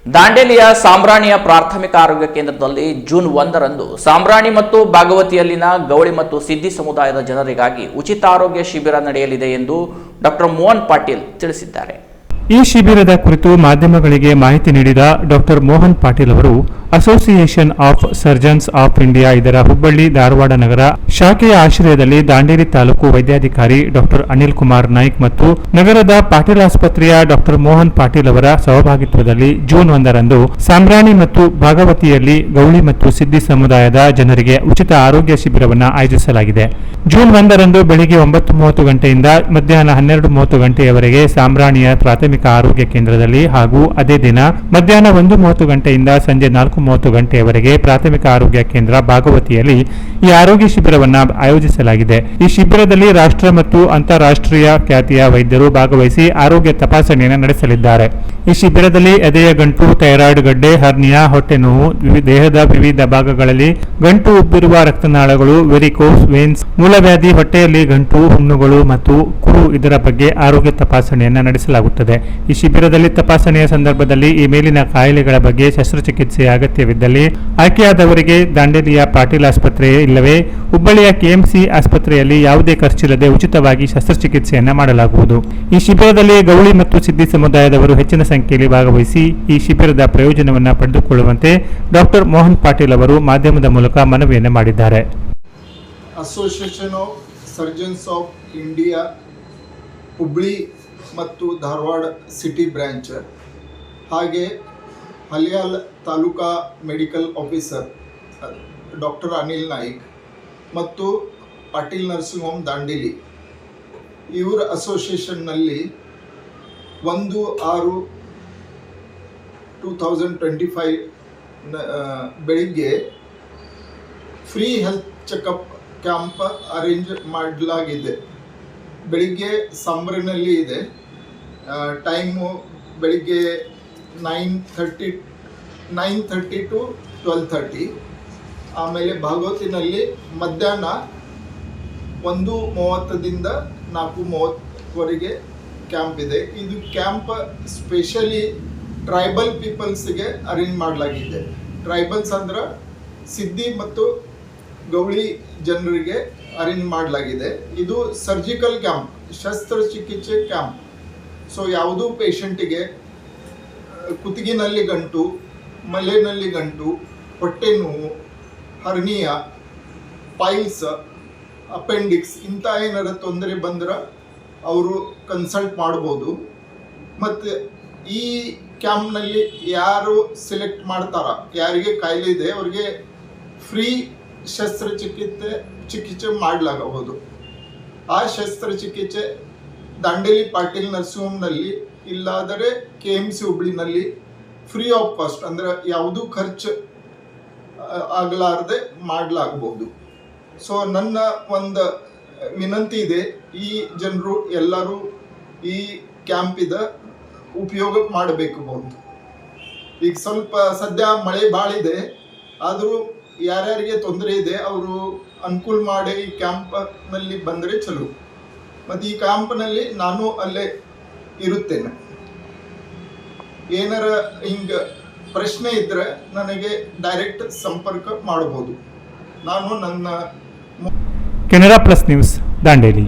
ದಾಂಡೇಲಿಯ ಸಾಂಬ್ರಾಣಿಯ ಪ್ರಾಥಮಿಕ ಆರೋಗ್ಯ ಕೇಂದ್ರದಲ್ಲಿ ಜೂನ್ 1ರಂದು ಸಾಂಬ್ರಾಣಿ ಮತ್ತು ಭಾಗವತಿಯಲ್ಲಿನ ಗೌಳಿ ಮತ್ತು ಸಿದ್ದಿ ಸಮುದಾಯದ ಜನರಿಗಾಗಿ ಉಚಿತ ಆರೋಗ್ಯ ಶಿಬಿರ ನಡೆಯಲಿದೆ ಎಂದು ಡಾಕ್ಟರ್ ಮೋಹನ್ ಪಾಟೀಲ್ ತಿಳಿಸಿದ್ದಾರೆ. ಈ ಶಿಬಿರದ ಕುರಿತು ಮಾಧ್ಯಮಗಳಿಗೆ ಮಾಹಿತಿ ನೀಡಿದ ಡಾಕ್ಟರ್ ಮೋಹನ್ ಪಾಟೀಲ್ ಅವರು association of surgeons of India ಇದರ ಹುಬ್ಬಳ್ಳಿ ಧಾರವಾಡ ನಗರ ಶಾಖೆಯ ಆಶ್ರಯದಲ್ಲಿ ದಾಂಡೇಲಿ ತಾಲೂಕು ವೈದ್ಯಾಧಿಕಾರಿ ಡಾಕ್ಟರ್ ಅನಿಲ್ ಕುಮಾರ್ ನಾಯ್ಕ್ ಮತ್ತು ನಗರದ ಪಾಟೀಲ್ ಆಸ್ಪತ್ರೆಯ ಡಾಕ್ಟರ್ ಮೋಹನ್ ಪಾಟೀಲ್ ಅವರ ಸಹಭಾಗಿತ್ವದಲ್ಲಿ ಜೂನ್ 1ರಂದು ಸಾಂಬ್ರಾಣಿ ಮತ್ತು ಭಾಗವತಿಯಲ್ಲಿ ಗೌಳಿ ಮತ್ತು ಸಿದ್ದಿ ಸಮುದಾಯದ ಜನರಿಗೆ ಉಚಿತ ಆರೋಗ್ಯ ಶಿಬಿರವನ್ನು ಆಯೋಜಿಸಲಾಗಿದೆ. ಜೂನ್ 1ರಂದು ಬೆಳಿಗ್ಗೆ 9:30 ಗಂಟೆಯಿಂದ ಮಧ್ಯಾಹ್ನ 12:30 ಗಂಟೆಯವರೆಗೆ ಸಾಂಬ್ರಾಣಿಯ ಪ್ರಾಥಮಿಕ ಆರೋಗ್ಯ ಕೇಂದ್ರದಲ್ಲಿ ಹಾಗೂ ಅದೇ ದಿನ ಮಧ್ಯಾಹ್ನ 1:30 ಗಂಟೆಯಿಂದ ಸಂಜೆ 4:30 ಗಂಟೆಯವರೆಗೆ ಪ್ರಾಥಮಿಕ ಆರೋಗ್ಯ ಕೇಂದ್ರ ಭಾಗವತಿಯಲ್ಲಿ ಈ ಆರೋಗ್ಯ ಶಿಬಿರವನ್ನು ಆಯೋಜಿಸಲಾಗಿದೆ. ಈ ಶಿಬಿರದಲ್ಲಿ ರಾಷ್ಟ್ರ ಮತ್ತು ಅಂತಾರಾಷ್ಟ್ರೀಯ ಖ್ಯಾತಿಯ ವೈದ್ಯರು ಭಾಗವಹಿಸಿ ಆರೋಗ್ಯ ತಪಾಸಣೆಯನ್ನು ನಡೆಸಲಿದ್ದಾರೆ. ಈ ಶಿಬಿರದಲ್ಲಿ ಎದೆಯ ಗಂಟು, ಥೈರಾಯ್ಡ್ ಗಡ್ಡೆ, ಹರ್ನಿಯಾ, ಹೊಟ್ಟೆ ನೋವು, ದೇಹದ ವಿವಿಧ ಭಾಗಗಳಲ್ಲಿ ಗಂಟು ಉಬ್ಬಿರುವ ರಕ್ತನಾಳಗಳು, ವೆರಿಕೋಸ್ ವೇನ್ಸ್, ಮೂಲವ್ಯಾಧಿ, ಹೊಟ್ಟೆಯಲ್ಲಿ ಗಂಟು, ಹುಣ್ಣುಗಳು ಮತ್ತು ಕುರು ಇದರ ಬಗ್ಗೆ ಆರೋಗ್ಯ ತಪಾಸಣೆಯನ್ನು ನಡೆಸಲಾಗುತ್ತದೆ. ಈ ಶಿಬಿರದಲ್ಲಿ ತಪಾಸಣೆಯ ಸಂದರ್ಭದಲ್ಲಿ ಈ ಮೇಲಿನ ಕಾಯಿಲೆಗಳ ಬಗ್ಗೆ ಶಸ್ತ್ರಚಿಕಿತ್ಸೆಯ ಅಗತ್ಯವಿದ್ದಲ್ಲಿ ಆಯ್ಕೆಯಾದವರಿಗೆ ದಾಂಡೇಲಿಯ ಪಾಟೀಲ್ ಆಸ್ಪತ್ರೆ ಇಲ್ಲವೇ ಹುಬ್ಬಳ್ಳಿಯ ಕೆಎಂಸಿ ಆಸ್ಪತ್ರೆಯಲ್ಲಿ ಯಾವುದೇ ಖರ್ಚಿಲ್ಲದೆ ಉಚಿತವಾಗಿ ಶಸ್ತ್ರಚಿಕಿತ್ಸೆಯನ್ನು ಮಾಡಲಾಗುವುದು. ಈ ಶಿಬಿರದಲ್ಲಿ ಗೌಳಿ ಮತ್ತು ಸಿದ್ದಿ ಸಮುದಾಯದವರು ಹೆಚ್ಚಿನ ಸಂಖ್ಯೆಯಲ್ಲಿ ಭಾಗವಹಿಸಿ ಈ ಶಿಬಿರದ ಪ್ರಯೋಜನವನ್ನು ಪಡೆದುಕೊಳ್ಳುವಂತೆ ಡಾಕ್ಟರ್ ಮೋಹನ್ ಪಾಟೀಲ್ ಅವರು ಮಾಧ್ಯಮದ ಮೂಲಕ ಮನವಿಯನ್ನು ಮಾಡಿದ್ದಾರೆ. Association of surgeons of India Hubli ಮತ್ತು ಧಾರವಾಡ ಸಿಟಿ ಬ್ರ್ಯಾಂಚ್, ಹಾಗೆ Haliyal taluka medical officer doctor Anil Naik ಮತ್ತು ಪಾಟೀಲ್ ನರ್ಸಿಂಗ್ ಹೋಮ್ ದಾಂಡೇಲಿ ಇವರ ಅಸೋಸಿಯೇಷನ್ನಲ್ಲಿ 1/6/2025 ಬೆಳಿಗ್ಗೆ free health checkup camp arrange ಮಾಡಲಾಗಿದೆ. ಬೆಳಿಗ್ಗೆ ಸಾಂಬ್ರಾಣಿಯಲ್ಲಿ ಇದೆ. ಟೈಮು ಬೆಳಿಗ್ಗೆ 9:30 to 12:30. ಆಮೇಲೆ ಭಾಗವತಿನಲ್ಲಿ ಮಧ್ಯಾಹ್ನ 1:30ದಿಂದ 4:30ವರೆಗೆ ಕ್ಯಾಂಪ್ ಇದೆ. ಇದು ಕ್ಯಾಂಪ್ ಸ್ಪೆಷಲಿ ಟ್ರೈಬಲ್ ಪೀಪಲ್ಸ್ಗೆ ಅರೇಂಜ್ ಮಾಡಲಾಗಿದೆ. ಟ್ರೈಬಲ್ಸ್ ಅಂದ್ರೆ ಸಿದ್ದಿ ಮತ್ತು ಗೌಳಿ ಜನರಿಗೆ ಅರೇಂಜ್ ಮಾಡಲಾಗಿದೆ. ಇದು ಸರ್ಜಿಕಲ್ ಕ್ಯಾಂಪ್, ಶಸ್ತ್ರಚಿಕಿತ್ಸೆ ಕ್ಯಾಂಪ್. ಸೊ ಯಾವುದೂ ಪೇಷಂಟಿಗೆ ಕುತ್ತಿಗೆನಲ್ಲಿ ಗಂಟು, ಮಲೆನಲ್ಲಿ ಗಂಟು, ಹೊಟ್ಟೆ ನೋವು, ಹರ್ನಿಯಾ, ಪೈಲ್ಸ್, ಅಪೆಂಡಿಕ್ಸ್ ಇಂಥ ಏನಾರ ತೊಂದರೆ ಬಂದ್ರೆ ಅವರು ಕನ್ಸಲ್ಟ್ ಮಾಡ್ಬೋದು. ಮತ್ತು ಈ ಕ್ಯಾಂಪ್ನಲ್ಲಿ ಯಾರು ಸೆಲೆಕ್ಟ್ ಮಾಡ್ತಾರ, ಯಾರಿಗೆ ಕಾಯಿಲೆ ಇದೆ ಅವರಿಗೆ ಫ್ರೀ ಚಿಕಿತ್ಸೆ ಮಾಡಲಾಗಬಹುದು. ಆ ಶಸ್ತ್ರಚಿಕಿತ್ಸೆ ದಾಂಡೇಲಿ ಪಾಟೀಲ್ ನರ್ಸಿಂಗ್ ಹೋಮ್ನಲ್ಲಿ ಇಲ್ಲಾದರೆ KMC ಹುಬ್ಳಿನಲ್ಲಿ ಫ್ರೀ ಆಫ್ ಕಾಸ್ಟ್, ಅಂದರೆ ಯಾವುದೂ ಖರ್ಚು ಆಗಲಾರದೆ ಮಾಡಲಾಗಬಹುದು. ಸೊ ನನ್ನ ಒಂದು ವಿನಂತಿ ಇದೆ, ಈ ಜನರು ಎಲ್ಲರೂ ಈ ಕ್ಯಾಂಪಿದ ಉಪಯೋಗ ಮಾಡಬೇಕು. ಈಗ ಸ್ವಲ್ಪ ಸದ್ಯ ಮಳೆ ಭಾಳ ಇದೆ, ಆದರೂ ಯಾರ್ಯಾರಿಗೆ ತೊಂದರೆ ಇದೆ ಅವರು ಅನುಕೂಲ ಮಾಡಿ ಈ ಕ್ಯಾಂಪ್ನಲ್ಲಿ ಬಂದರೆ ಚಲೋ. ಮತ್ತು ಈ ಕ್ಯಾಂಪ್ನಲ್ಲಿ ನಾನು ಅಲ್ಲೇ ಇರುತ್ತೇನೆ. ಏನಾರ ಹಿಂಗೆ ಪ್ರಶ್ನೆ ಇದ್ದರೆ ನನಗೆ ಡೈರೆಕ್ಟ್ ಸಂಪರ್ಕ ಮಾಡಬಹುದು. ನಾನು ನನ್ನ ಕೆನರಾ ಪ್ಲಸ್ ನ್ಯೂಸ್ ದಾಂಡೇಲಿ.